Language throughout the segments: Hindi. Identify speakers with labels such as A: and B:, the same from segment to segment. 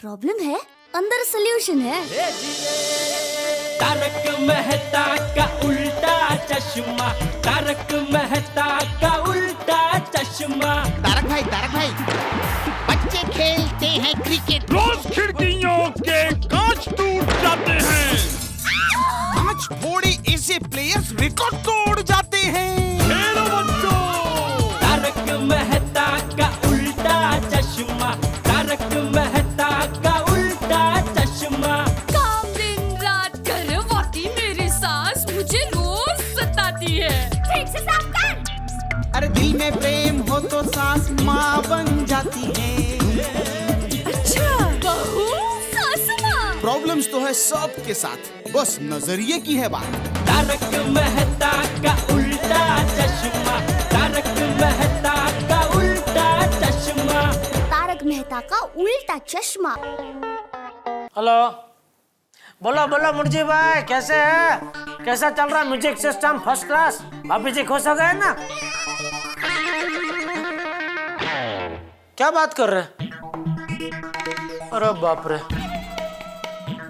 A: प्रॉब्लम है, अंदर सोल्यूशन है।
B: तारक मेहता का उल्टा चश्मा, तारक मेहता का उल्टा चश्मा।
C: तारक भाई, बच्चे खेलते हैं क्रिकेट,
D: रोज खिड़कियों के कांच टूट जाते हैं,
C: आज थोड़े ऐसे प्लेयर्स रिकॉर्ड तोड़ जाते हैं।
D: खेलो बच्चों।
B: तारक मेहता का उल्टा चश्मा, तारक मेहता का उल्टा चश्मा।
E: काम दिन रात करवाती मेरी सास मुझे रोज सताती है। ठीक से साफ कर।
C: अरे दिल में प्रेम हो तो सास माँ बन जाती है।
E: अच्छा, बहू सास माँ।
C: प्रॉब्लम्स तो है सबके साथ, बस नजरिए की है बात।
B: तारक मेहता का उल्टा चश्मा, तारक मेहता का उल्टा चश्मा।
A: तारक मेहता का उल्टा चश्मा।
F: हेलो, बोलो बोलो मुर्जी भाई, कैसे है? कैसा चल रहा म्यूजिक सिस्टम? First class. भाभी जी खुश हो गए ना? क्या बात कर रहे? अरे बाप रे।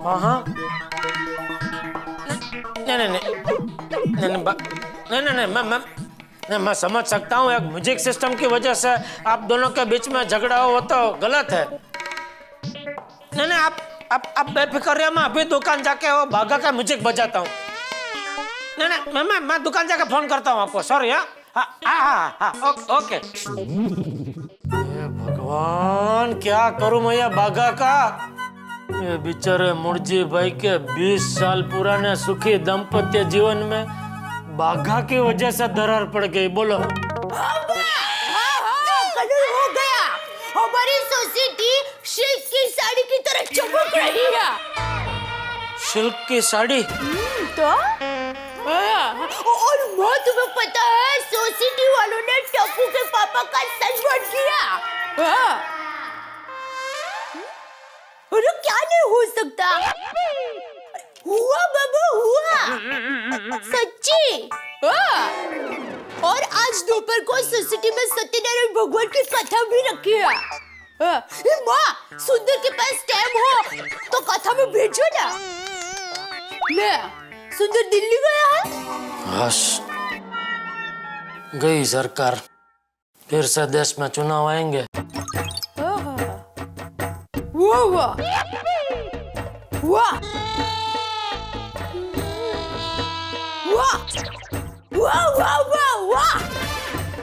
F: हाँ नहीं, मैं समझ सकता हूँ एक म्यूजिक सिस्टम की वजह से आप दोनों के बीच में झगड़ा हो तो गलत है। नहीं, आप बेफिक्र रहिए, मैं अभी दुकान जाके वो भागा का म्यूजिक बजाता हूँ। नहीं, मैं दुकान जाके फोन करता हूँ आपको। सॉरी। हाँ, ओके। भगवान, क्या करूं मैं ये बागा का? ये बेचारे मुर्जी भाई के 20 साल पुराने सुखी दाम्पत्य जीवन में बाघा की वजह से दरार पड़ गई। बोलो।
E: कलर हो गया। हमारी सोसाइटी सिल्क की साड़ी की तरह चमक रही है।
F: सिल्क की साड़ी?
E: तो और माँ, तुम्हें पता है सोसाइटी वालों ने टप्पू के पापा का सन्मान किया। अरे क्या नहीं हो सकता? हुआ बाबा, हुआ सच्ची। और आज दोपहर को सोसाइटी में सत्यनारायण भगवान की कथा भी रखी है। माँ, सुंदर के पास टाइम हो तो कथा में भेजो ना। ले, सुंदर दिल्ली गया है।
F: बस गई सरकार, फिर से देश में चुनाव आएंगे।
E: वाह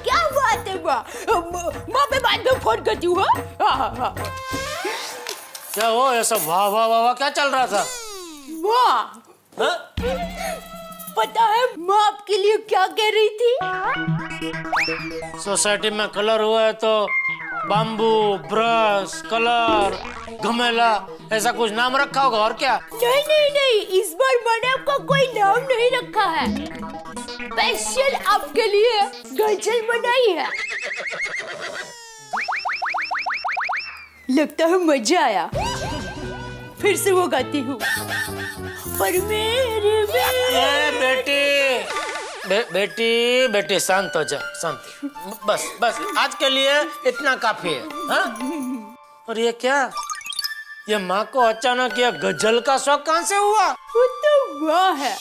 E: क्या बात है माँ। माँ मैं बाद में फोन करती हूँ।
F: क्या हो ये सब वाह वाह वाह वाह क्या चल रहा था?
E: माँ, पता है माँ आपके लिए क्या कह रही थी?
F: सोसाइटी में कलर हुआ है तो बाम्बू, ब्रश, कलर, घमेला, ऐसा कुछ नाम रखा होगा। और क्या?
E: नहीं, इस बार मैंने आपका कोई नाम नहीं रखा है। स्पेशल आपके लिए गजल बनाई है। लगता है मजा आया। फिर से वो गाती हूँ। पर मेरे
F: बेटी शांत हो जा, शांति। बस आज के लिए इतना काफी है। हाँ? और ये क्या? ये माँ को अचानक ये गजल का शौक कहाँ से हुआ?
E: वो तो माँ है,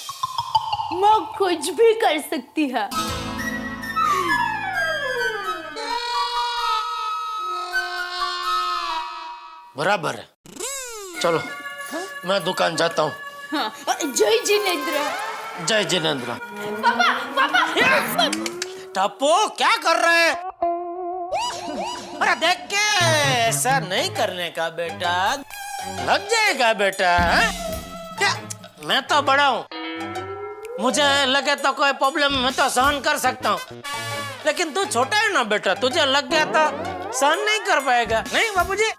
E: माँ कुछ भी कर सकती है।
F: बराबर है। चलो मैं दुकान जाता हूँ।
E: हाँ, जय जिनेंद्र।
F: जय जिनेंद्र।
E: पापा।
F: टप्पू क्या कर रहे हैं? अरे देख के, ऐसा नहीं करने का बेटा, लग जाएगा बेटा। क्या? मैं तो बड़ा हूँ, मुझे लगे तो कोई प्रॉब्लम मैं तो सहन कर सकता हूँ, लेकिन तू छोटा है ना बेटा, तुझे लग गया तो सहन नहीं कर पाएगा। नहीं बाबूजी?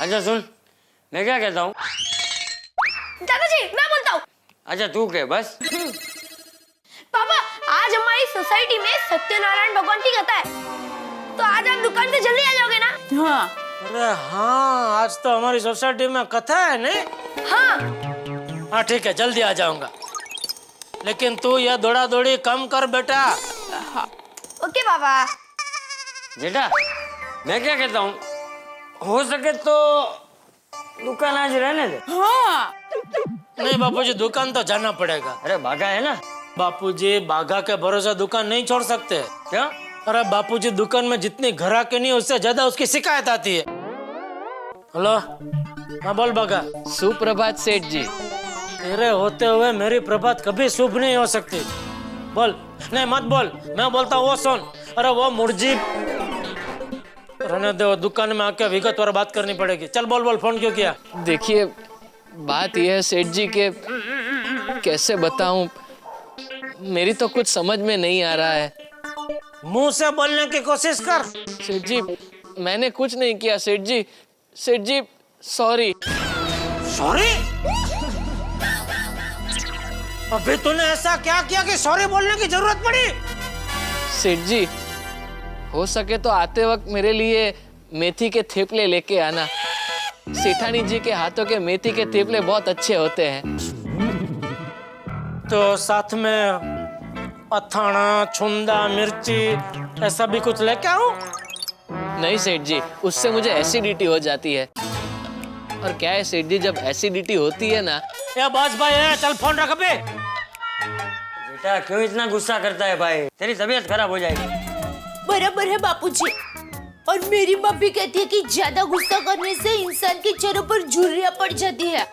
G: अच्छा सुन, मैं क्या कहता हूँ?
E: दादाजी मैं बोलता हूँ।
G: अच्छा तू कह बस।
E: पापा, आज हमारी सोसाइटी में सत्यनारायण भगवान की कथा है, तो आज आप दुकान से जल्दी आ जाओगे ना? हाँ।
F: अरे हाँ, आज तो हमारी सोसाइटी में कथा है नहीं?
E: हाँ
F: ठीक है, जल्दी आ जाऊंगा, लेकिन तू ये दौड़ा दौड़ी कम कर बेटा।
E: ओके पापा।
G: बेटा मैं क्या कहता हूँ, हो सके तो दुकान आज रहने दे।
E: हाँ
F: नहीं बापूजी, दुकान तो जाना पड़ेगा।
G: अरे भागा है ना।
F: बापूजी, बाघा के भरोसे दुकान नहीं छोड़ सकते।
G: क्या?
F: अरे बापूजी, दुकान में जितनी ग्राहकी नहीं उससे ज्यादा उसकी शिकायत आती है। हेलो, हाँ बोल बाघा।
H: सुप्रभात सेठ जी।
F: तेरे होते हुए मेरी प्रभात कभी शुभ नहीं हो सकती। बोल। नहीं मत बोल, मैं बोलता हूँ वो सुन। अरे वो मुर्जी रहने दे, वो दुकान में आके विगतवार बात करनी पड़ेगी। चल बोल बोल, फोन क्यों किया?
H: देखिए बात यह है सेठ जी के कैसे बताऊं, मेरी तो कुछ समझ में नहीं आ रहा है।
F: मुंह से बोलने की कोशिश कर।
H: सेठ जी मैंने कुछ नहीं किया सेठ जी। सेठ जी सॉरी।
F: सॉरी? अभी तूने ऐसा क्या किया कि सॉरी बोलने की जरूरत पड़ी?
H: सेठ जी हो सके तो आते वक्त मेरे लिए मेथी के थेपले लेके आना। सेठानी जी के हाथों के मेथी के थेपले बहुत अच्छे होते हैं।
F: तो साथ में अथाना, छुंदा, मिर्ची ऐसा भी कुछ लेके आऊं?
H: नहीं सेठ जी, उससे मुझे एसिडिटी हो जाती है। और क्या है सेठ जी, जब एसिडिटी होती है ना।
F: या बस भाई है, चल फोन रख बे।
G: बेटा क्यों इतना गुस्सा करता है भाई? तेरी तबीयत खराब हो जाएगी।
E: बराबर है बापूजी। और मेरी माँ भी कहती है कि ज्यादा गुस्सा करने से इंसान के चेहरों पर झुर्रियां पड़ जाती है।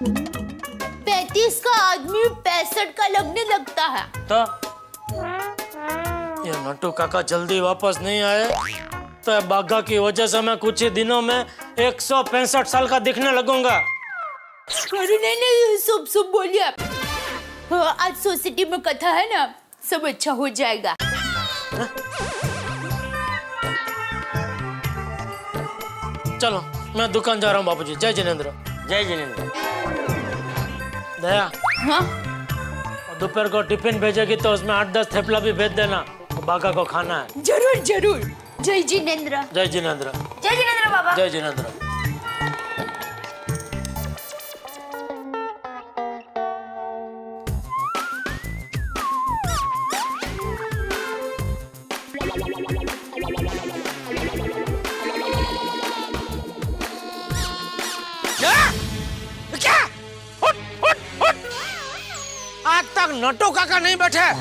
E: 35 का आदमी 65 का लगने लगता है।
F: तो ये नट्टू काका जल्दी वापस नहीं आए तो बाघा की वजह से मैं कुछ ही दिनों में 165 साल का दिखने लगूंगा।
E: अरे नहीं, सब सब बोलिए आप। हाँ, आज सोसाइटी में कथा है ना, सब अच्छा हो जाएगा।
F: चलो मैं दुकान जा रहा हूँ बापूजी। जय जिनेंद्र।
G: जय जिनेंद्र।
F: दया,
E: हाँ
F: दोपहर को टिफिन भेजेगी तो उसमें 8-10 थेपला भी भेज देना, बाघा को खाना है।
E: जरूर जरूर। जय जिनेंद्र।
F: जय जिनेंद्र।
E: जय जिनेंद्र बाबा।
F: जय जिनेंद्र। क्या? उठ, उठ, उठ। आज तक नट्टू काका नहीं बैठे।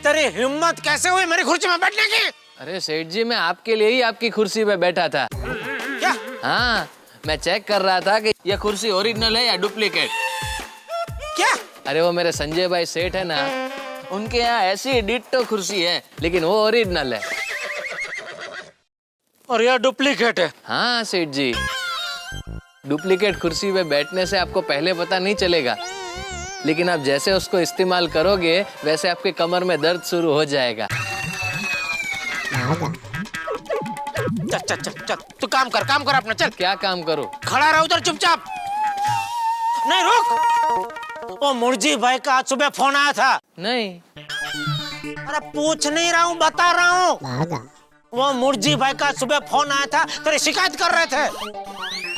F: तेरी हिम्मत कैसे हुई मेरी कुर्सी में बैठने की?
H: अरे सेठ जी मैं आपके लिए ही आपकी कुर्सी पे बैठा था।
F: क्या?
H: हाँ मैं चेक कर रहा था कि ये कुर्सी ओरिजिनल है या डुप्लीकेट।
F: क्या?
H: अरे वो मेरे संजय भाई सेठ है ना, उनके यहाँ ऐसी डिट्टो कुर्सी है लेकिन वो ओरिजिनल है।
F: और यह डुप्लीकेट है?
H: हाँ सेठ जी, डुप्लीकेट कुर्सी पे बैठने से आपको पहले पता नहीं चलेगा, लेकिन आप जैसे उसको इस्तेमाल करोगे वैसे आपके कमर में दर्द शुरू हो जाएगा।
F: चल चल चल चल, तू काम कर अपना। चल।
H: क्या काम करो?
F: खड़ा रहो उधर चुपचाप। नहीं रुक। वो मुर्जी भाई का आज सुबह फोन आया था।
H: नहीं।
F: अरे पूछ नहीं रहा हूँ, बता रहा हूँ। वो मुर्जी भाई का सुबह फोन आया था, तेरी शिकायत कर रहे थे।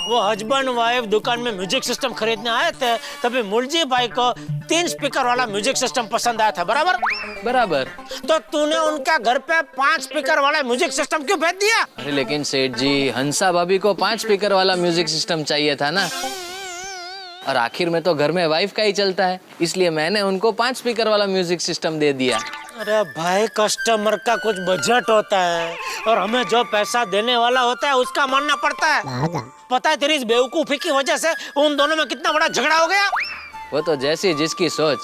F: वो हस्बैंड वाइफ दुकान में म्यूजिक सिस्टम खरीदने आए थे, तभी मुर्जी भाई को 3 स्पीकर वाला म्यूजिक सिस्टम पसंद आया था। बराबर?
H: बराबर।
F: तो तूने उनका घर पे 5 स्पीकर वाला म्यूजिक सिस्टम क्यों भेज दिया?
H: अरे लेकिन सेठ जी, हंसा भाभी को 5 स्पीकर वाला म्यूजिक सिस्टम चाहिए था ना, और आखिर में तो घर में वाइफ का ही चलता है, इसलिए मैंने उनको 5 स्पीकर वाला म्यूजिक सिस्टम दे दिया।
F: अरे भाई, कस्टमर का कुछ बजट होता है और हमें जो पैसा देने वाला होता है उसका मानना पड़ता है। पता है तेरी इस बेवकूफी की वजह से उन दोनों में कितना बड़ा झगड़ा हो गया।
H: वो तो जैसी जिसकी सोच।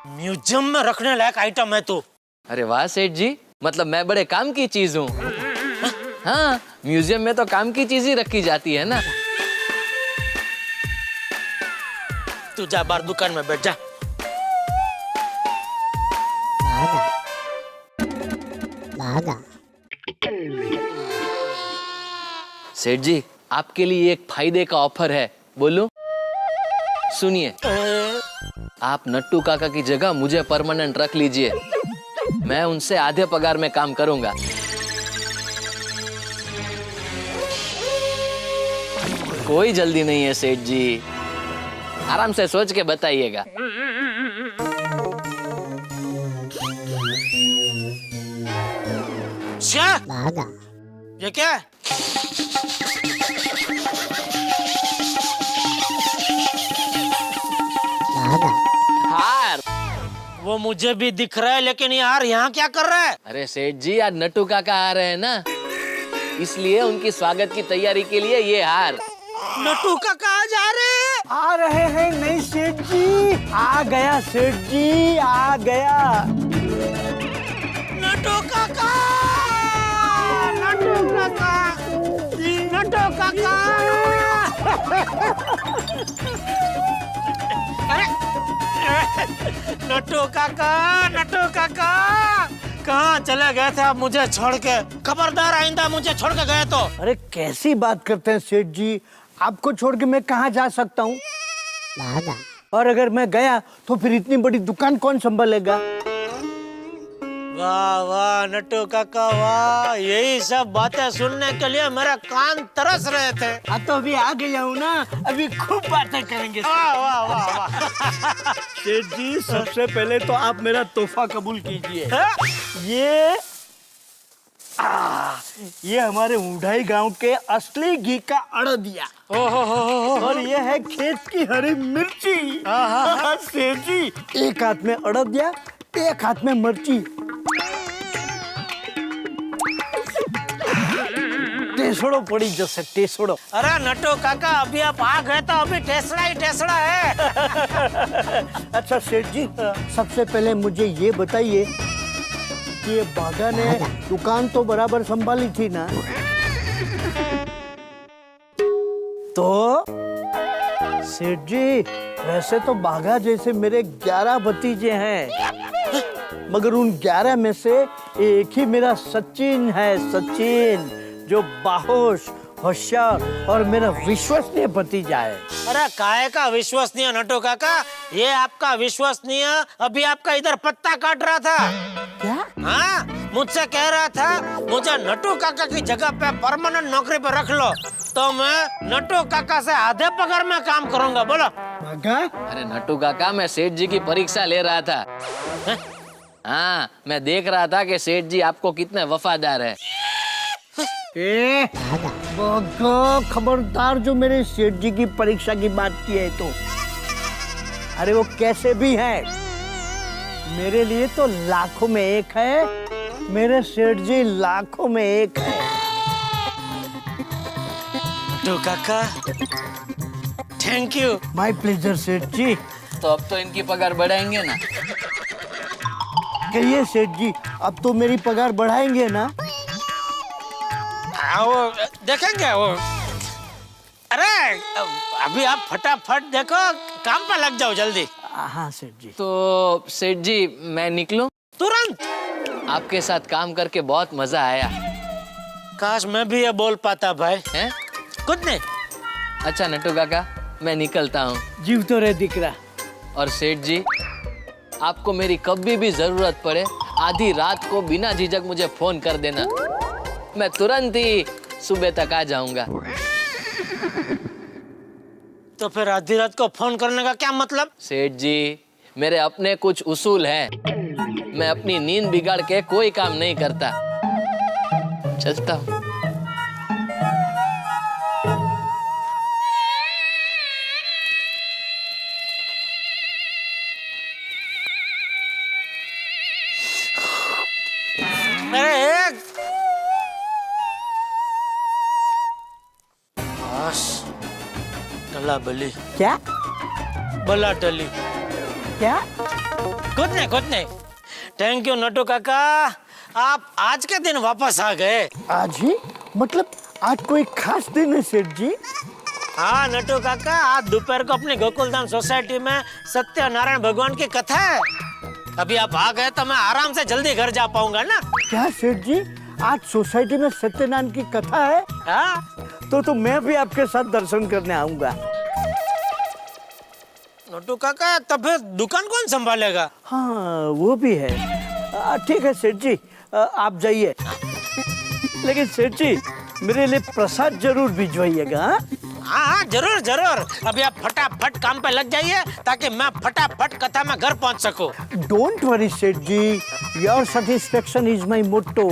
F: म्यूजियम में रखने लायक आइटम है तू।
H: अरे वाह सेठ जी, मतलब मैं बड़े काम की चीज हूँ। हाँ, म्यूजियम में तो काम की चीज ही रखी जाती है ना।
F: तू जा बाहर दुकान में बैठ जा।
H: सेठ जी, आपके लिए एक फायदे का ऑफर है, बोलूं? सुनिए, आप नट्टू काका की जगह मुझे परमानेंट रख लीजिए, मैं उनसे आधे पगार में काम करूंगा। कोई जल्दी नहीं है सेठ जी, आराम से सोच के बताइएगा।
F: ये क्या है?
H: हार।
F: वो मुझे भी दिख रहा है, लेकिन यार यहाँ क्या कर रहा है?
H: अरे सेठ जी, आज नट्टू काका आ रहे हैं ना, इसलिए उनकी स्वागत की तैयारी के लिए ये हार।
F: नट्टू का कहा जा रहे हैं?
I: आ रहे हैं नहीं सेठ जी, आ गया सेठ जी, आ गया।
F: नट्टू काका, नट्टू काका, नट्टू काका। अरे नट्टू काका, नट्टू काका, कहाँ चले गए थे आप मुझे छोड़ के? खबरदार आइंदा मुझे छोड़ के गए तो।
I: अरे कैसी बात करते हैं सेठ जी, आपको छोड़ के मैं कहाँ जा सकता हूँ? और अगर मैं गया तो फिर इतनी बड़ी दुकान कौन संभालेगा?
F: वाह वाह नट्टू काका वाह, यही सब बातें सुनने के लिए मेरा कान तरस रहे थे।
I: अब तो अभी आ गया हूँ ना, अभी खूब बातें करेंगे।
F: वाह वाह वाह वाह।
I: सेठ जी, सबसे पहले तो आप मेरा तोहफा कबूल कीजिए।
F: हाँ?
I: ये हमारे ऊंढाई गांव के असली घी का अड़दिया, और ये है खेत की हरी मिर्ची। सेठ जी, एक हाथ में अड़दिया, एक हाथ में मिर्ची, टेसड़ो पड़ी जैसे टेसड़ो।
F: अरे नट्टू काका, अभी आप आ गए तो अभी टेसड़ा ही टेसड़ा है।
I: अच्छा सेठ जी, सबसे पहले मुझे ये बताइए कि ये बागा ने दुकान तो बराबर संभाली थी ना? तो सेठ जी, वैसे तो बागा जैसे मेरे 11 भतीजे हैं, मगर उन 11 में से एक ही मेरा सचिन है, सचिन, जो बाहोश, होशियार और मेरा विश्वसनीय भतीजा है।
F: अरे काहे का विश्वसनीय नट्टू काका? ये आपका विश्वसनीय अभी आपका इधर पत्ता काट रहा था।
I: क्या?
F: हाँ, मुझसे कह रहा था मुझे नट्टू काका की जगह पे परमानेंट नौकरी पे रख लो, तो मैं नट्टू काका से आधे पगार में काम करूंगा। बोलो।
I: बागा?
H: अरे नट्टू काका, मैं सेठ जी की परीक्षा ले रहा था। हाँ, मैं देख रहा था कि सेठ जी आपको कितने वफादार है।
I: बागा, खबरदार जो मेरे सेठ जी की परीक्षा की बात की है तो। अरे वो कैसे भी है, मेरे लिए तो लाखों में एक है, मेरे सेठ जी लाखों में एक है।
F: नट्टू काका, थैंक यू।
I: माय प्लेजर सेठ जी।
H: तो अब तो इनकी पगार बढ़ाएंगे ना?
I: कहिए सेठ जी, अब तो मेरी पगार बढ़ाएंगे ना?
F: वो देखेंगे वो। अरे अभी आप फटाफट देखो, काम पे लग जाओ जल्दी।
I: हाँ सेठ जी।
H: तो सेठ जी, मैं निकलूं?
F: तुरंत।
H: आपके साथ काम करके बहुत मजा आया।
F: काश मैं भी ये बोल पाता भाई।
H: हैं?
F: कुछ नहीं।
H: अच्छा नट्टू काका, मैं निकलता हूँ।
I: जीव तो रहे दिख रहा।
H: और सेठ जी, आपको मेरी कभी भी जरूरत पड़े, आधी रात को बिना झिझक मुझे फोन कर देना, मैं तुरंत ही सुबह तक आ जाऊंगा।
F: तो फिर आधी रात को फोन करने का क्या मतलब?
H: सेठ जी, मेरे अपने कुछ उसूल हैं, मैं अपनी नींद बिगाड़ के कोई काम नहीं करता। चलता हूँ।
F: टला बली।
I: क्या?
F: बला टली।
I: क्या?
F: कुछ नहीं। थैंक यू नट्टू काका, आप आज के दिन वापस आ गए।
I: आज ही? मतलब आज कोई खास दिन है सेठ जी?
F: हाँ नट्टू काका, आज दोपहर को अपनी गोकुलधाम सोसाइटी में सत्यनारायण भगवान की कथा है। अभी आप आ गए तो मैं आराम से जल्दी घर जा पाऊंगा ना।
I: क्या सेठ जी, आज सोसाइटी में सत्यनारायण की कथा है?
F: हाँ?
I: तो मैं भी आपके साथ दर्शन करने आऊंगा।
F: नट्टू काका, तब फिर दुकान कौन संभालेगा?
I: हाँ वो भी है। ठीक है सेठ जी, आप जाइए, लेकिन सेठ जी मेरे लिए प्रसाद जरूर भिजवाइएगा।
F: हाँ जरूर। अभी आप फटाफट काम पे लग जाइए ताकि मैं फटाफट कथा में घर पहुंच सकूं।
I: Don't worry Seth ji, your satisfaction is my motto,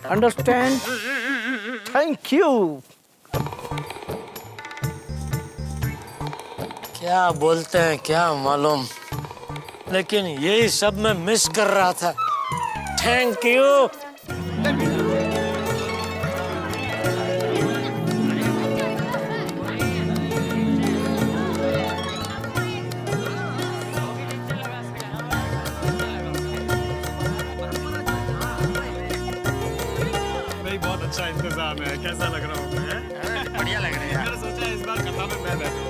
I: understand? Thank you.
F: क्या बोलते हैं क्या मालूम, लेकिन यही सब मैं मिस कर रहा था। Thank you.
D: भाई बहुत अच्छा इंतजाम है, कैसा लग रहा हूँ मैं? बढ़िया लग रहा है। मैंने सोचा इस बार कथा में मैं बैठूं।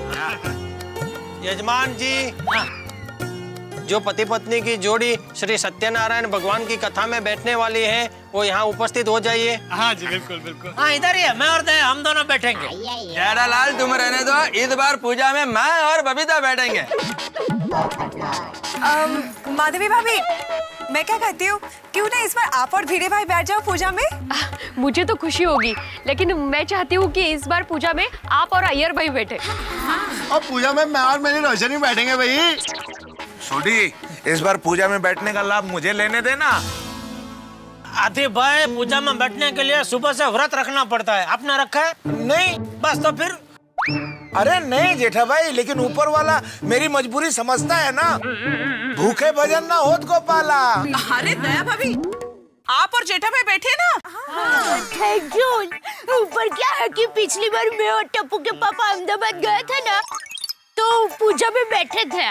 F: यजमान जी, जो पति पत्नी की जोड़ी श्री सत्यनारायण भगवान की कथा में बैठने वाली है, वो यहाँ उपस्थित हो जाइए।
D: हाँ जी, बिल्कुल बिल्कुल।
F: हाँ, इधर ही है, मैं और हम दोनों बैठेंगे।
J: लाल तुम रहने दो, इस बार पूजा में मैं और बबीता बैठेंगे।
K: माधवी भाभी, मैं क्या कहती हूँ, क्यों ना इस बार आप और भिड़े भाई बैठ जाओ पूजा में।
L: मुझे तो खुशी होगी, लेकिन मैं चाहती हूँ कि इस बार पूजा में आप और अय्यर भाई बैठे।
J: और पूजा में मैं और मेरी रोशनी बैठेंगे भाई।
C: छोटी, इस बार पूजा में बैठने का लाभ मुझे लेने देना।
F: आदि भाई, पूजा में बैठने के लिए सुबह से व्रत रखना पड़ता है। आपने रखा है? नहीं, बस तो फिर।
C: अरे नहीं जेठा भाई, लेकिन ऊपर वाला मेरी मजबूरी समझता है ना। भूखे भजन ना होत को पाला।
K: अरे दया भाभी, आप और जेठा भाई बैठे ना।
E: Thank you. ऊपर क्या है कि पिछली बार मैं और टप्पू के पापा अहमदाबाद गए थे ना, तो पूजा में बैठे थे।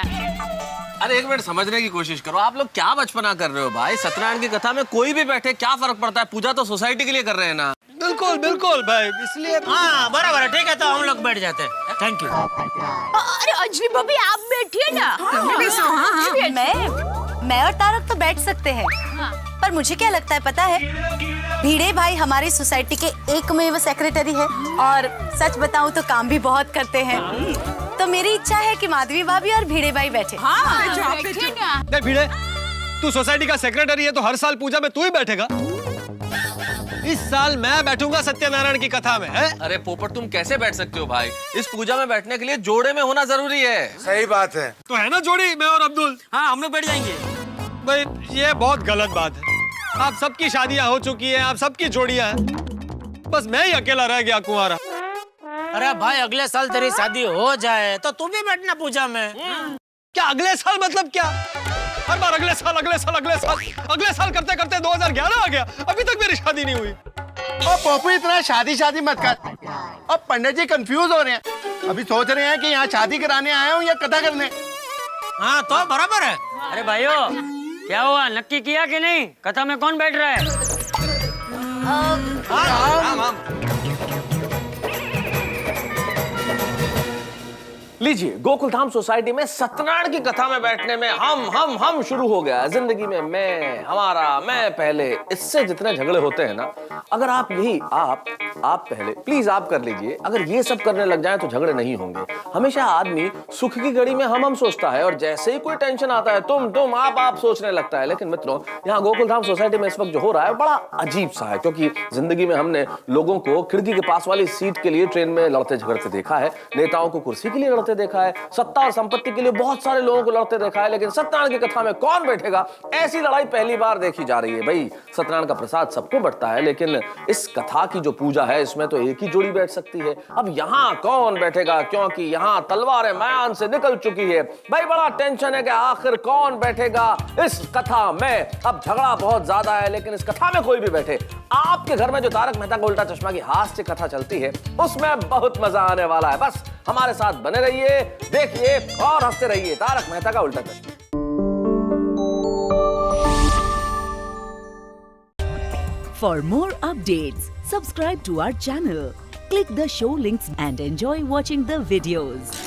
H: अरे एक मिनट समझने की कोशिश करो, आप लोग क्या बचपना कर रहे हो भाई। सत्यनारायण की कथा में कोई भी बैठे क्या फर्क पड़ता है, पूजा तो सोसाइटी के लिए कर रहे हैं ना।
D: बिल्कुल बिल्कुल भाई, इसलिए
F: हाँ बराबर है, ठीक है, तो हम लोग बैठ जाते हैं। Thank you.
E: अरे अंजलि भाभी, आप बैठिए ना।
K: मैं और तारक तो बैठ सकते हैं, पर मुझे क्या लगता है पता है, भिड़े भाई हमारी सोसाइटी के एकमेव सेक्रेटरी है और सच बताऊं तो काम भी बहुत करते हैं। तो मेरी इच्छा है कि माधवी भाभी और भिड़े भाई बैठे।
D: नहीं भिड़े, तू सोसाइटी का सेक्रेटरी है तो हर साल पूजा में तू ही बैठेगा। इस साल मैं बैठूंगा सत्यनारायण की कथा में। है?
H: अरे पोपट, तुम कैसे बैठ सकते हो भाई। इस पूजा में बैठने के लिए जोड़े में होना जरूरी है।
C: सही बात है।
D: तो है ना जोड़ी, मैं और अब्दुल।
F: हाँ, हम लोग बैठ जाएंगे।
D: भाई ये बहुत गलत बात है। आप सबकी शादियां हो चुकी हैं, आप सबकी जोड़ियां हैं, बस मैं ही अकेला रह गया कुंवारा।
F: अरे भाई, अगले साल तेरी शादी हो जाए तो तू भी बैठना पूजा में।
D: क्या अगले साल मतलब क्या? हर बार अगले साल अगले साल अगले साल अगले साल करते करते 2011 आ गया, अभी तक मेरी शादी नहीं हुई।
J: और पोपू इतना शादी मत कर। अब पंडित जी कंफ्यूज हो रहे हैं, अभी सोच रहे हैं कि यहाँ शादी कराने आए हूँ या कथा करने।
F: हाँ तो बराबर है।
G: अरे भाइयों, क्या हुआ, नक्की किया कि नहीं, कथा में कौन बैठ रहा है?
H: लीजिए, गोकुल धाम सोसाइटी में सत्यनारायण की कथा में बैठने में हम शुरू हो गया। जिंदगी में मैं, हमारा, मैं पहले, इससे जितने झगड़े होते हैं ना, अगर आप यही आप पहले, प्लीज आप कर लीजिए। अगर ये सब करने लग जाएं तो झगड़े नहीं होंगे। हमेशा आदमी सुख की घड़ी में हम सोचता है और जैसे ही कोई टेंशन आता है तुम आप सोचने लगता है। लेकिन मित्रों, यहाँ गोकुल धाम सोसाइटी में इस वक्त जो हो रहा है बड़ा अजीब सा है, क्योंकि जिंदगी में हमने लोगों को खिड़की के पास वाली सीट के लिए ट्रेन में लड़ते झगड़ते देखा है, नेताओं को कुर्सी के लिए लड़ते देखा है, सत्ता और संपत्ति के लिए बहुत सारे लोगों को लड़ते देखा है, लेकिन सत्यनारायण की कथा में कौन बैठेगा, ऐसी लड़ाई पहली बार देखी जा रही है। भाई, सत्यनारायण का प्रसाद सबको बंटता है, लेकिन इस कथा की जो पूजा है इसमें तो एक ही जोड़ी बैठ सकती है। अब यहाँ कौन बैठेगा, क्योंकि यहाँ तलवारें मैदान से निकल चुकी है। भाई, बड़ा टेंशन है कि आखिर कौन बैठेगा इस कथा में। अब झगड़ा बहुत ज्यादा है, लेकिन इस कथा में कोई भी बैठे। आपके घर में जो तारक मेहता का उल्टा चश्मा की हास्य कथा चलती है उसमें बहुत मजा आने वाला है। बस हमारे साथ बने रहिए, देखिए और हंसते रहिए। तारक मेहता का उल्टा चश्मा।
M: For more updates, subscribe to our channel, click the show links and enjoy watching the videos.